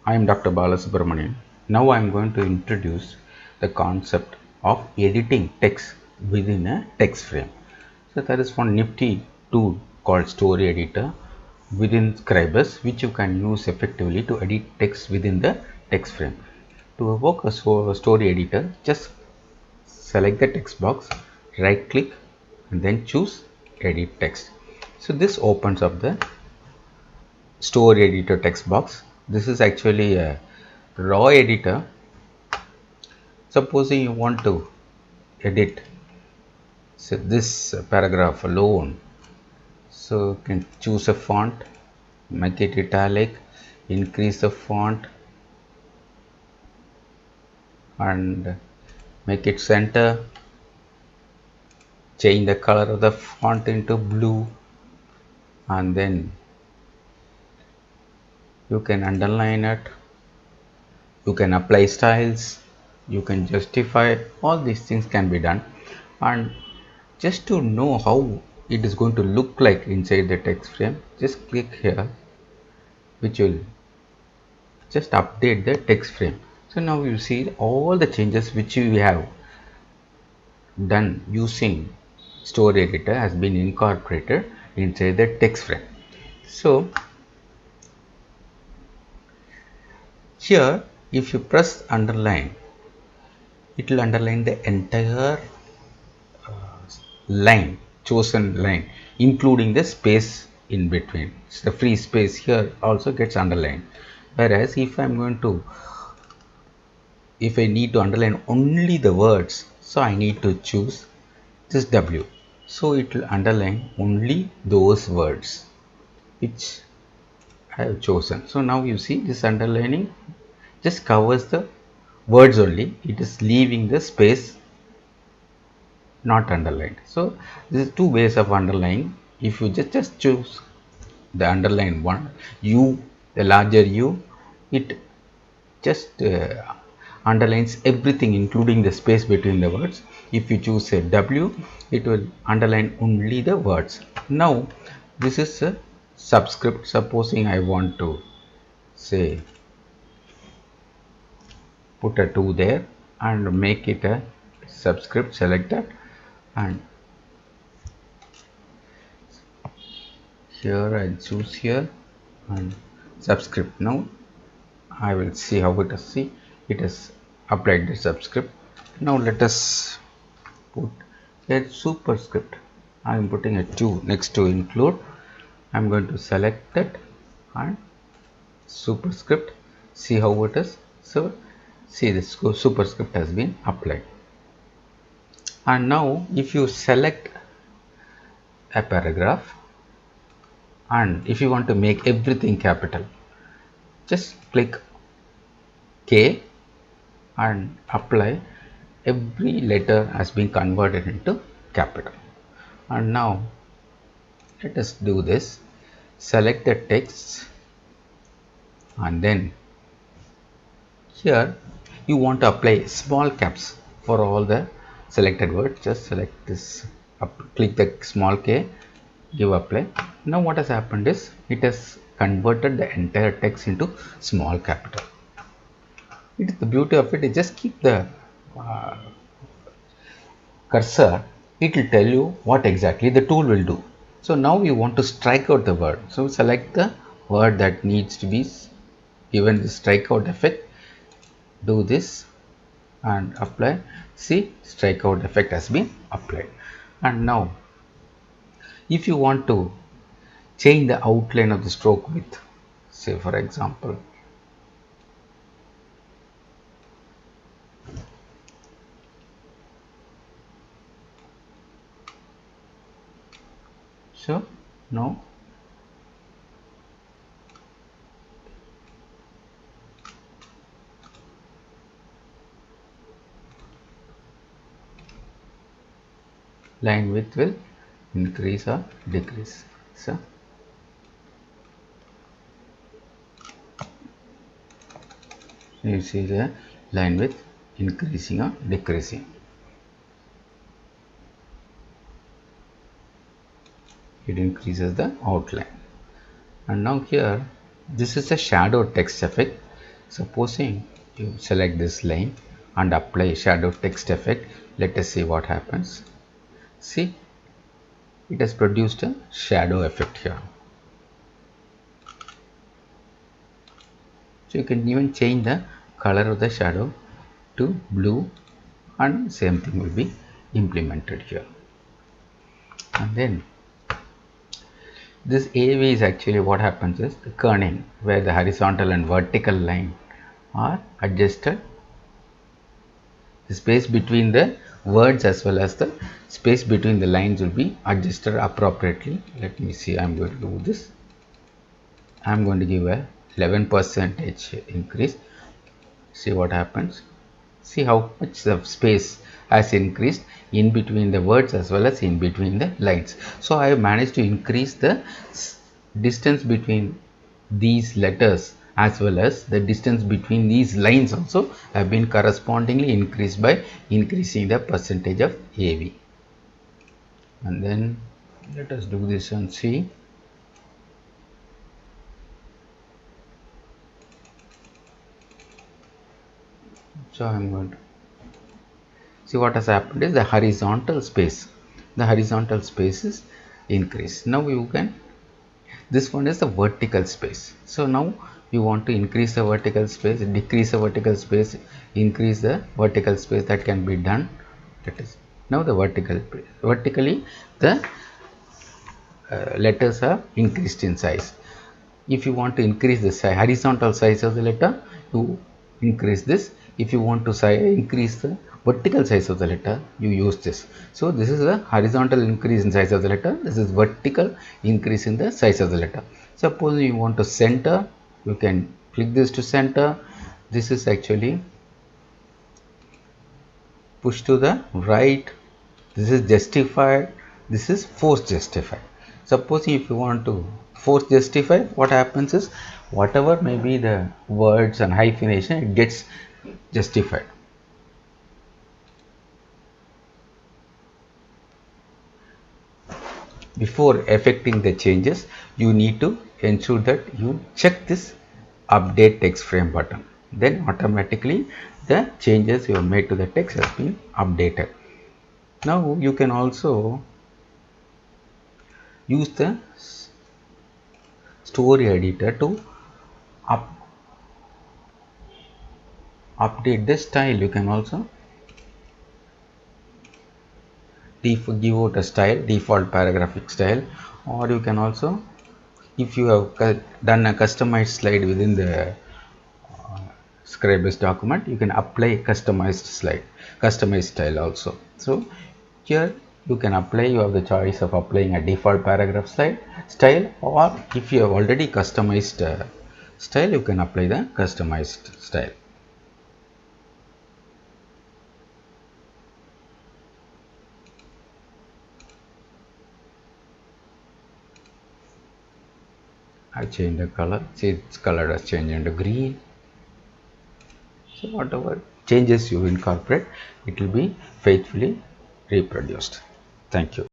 I am Dr. Balasubramanian. Now I am going to introduce the concept of editing text within a text frame. So there is one nifty tool called Story Editor within Scribus, which you can use effectively to edit text within the text frame. To evoke a story editor, just select the text box, right click and then choose edit text. So this opens up the story editor text box. This is actually a raw editor. Supposing you want to edit this paragraph alone, so you can choose a font, make it italic, increase the font and make it center, change the color of the font into blue, and then you can underline it, you can apply styles, you can justify. All these things can be done. And just to know how it is going to look like inside the text frame, just click here, which will just update the text frame. So now you see all the changes which we have done using story editor has been incorporated inside the text frame. So here if you press underline, it will underline the entire line, chosen line, including the space in between. So the free space here also gets underlined. Whereas if I need to underline only the words, so I need to choose this W. So it will underline only those words which I have chosen. So now you see this underlining just covers the words only. It is leaving the space not underlined. So this is two ways of underlining. If you just choose the underline one, U, the larger U, it just underlines everything including the space between the words. If you choose a W, it will underline only the words. Now this is a subscript. Supposing I want to say put a 2 there and make it a subscript, select that, and here I choose here and subscript. Now I will see how it is. See, it is applied the subscript. Now let us put a superscript. I am putting a 2 next to include. I am going to select that and superscript. See how it is. So see, this superscript has been applied. And now if you select a paragraph and if you want to make everything capital, just click K and apply. Every letter has been converted into capital. And now let us do this. Select the text and then here you want to apply small caps for all the selected words. Just select this, click the small K, give apply. Now what has happened is it has converted the entire text into small capital. It is the beauty of it. You just keep the cursor, it will tell you what exactly the tool will do. So now you want to strike out the word. So select the word that needs to be given the strikeout effect. Do this and apply. See, strikeout effect has been applied. And now if you want to change the outline of the stroke width, say for example, so now line width will increase or decrease. So you see the line width increasing or decreasing. It increases the outline. And now here this is a shadow text effect. Supposing you select this line and apply shadow text effect, let us see what happens. See, it has produced a shadow effect here. So you can even change the color of the shadow to blue, and same thing will be implemented here. And then this AV is actually what happens is the kerning, where the horizontal and vertical line are adjusted. The space between the words as well as the space between the lines will be adjusted appropriately. Let me see, I am going to do this. I am going to give a 11% increase. See what happens. See how much the space has increased in between the words as well as in between the lines. So I have managed to increase the distance between these letters as well as the distance between these lines also have been correspondingly increased by increasing the percentage of AV. And then let us do this and see. So I am going to see what has happened is the horizontal space. The horizontal space is increased. Now you can, this one is the vertical space. So now you want to increase the vertical space, decrease the vertical space, increase the vertical space, that can be done. That is now the vertically the letters are increased in size. If you want to increase the horizontal size of the letter, you increase this. If you want to increase the vertical size of the letter, you use this. So this is the horizontal increase in size of the letter. This is vertical increase in the size of the letter. Suppose you want to center, you can click this to center. This is actually push to the right. This is justified. This is force justified. Suppose if you want to force justify, what happens is whatever may be the words and hyphenation, it gets justified. Before effecting the changes, you need to ensure that you check this update text frame button. Then automatically the changes you have made to the text has been updated. Now you can also use the story editor to update the style. You can also give out a style, default paragraphic style, or you can also, if you have done a customized slide within the Scribus document, you can apply customized slide, customized style also. So here you can apply, you have the choice of applying a default paragraph style, or if you have already customized style, you can apply the customized style. I change the color. See, its color has changed into green. So whatever changes you incorporate, it will be faithfully reproduced. Thank you.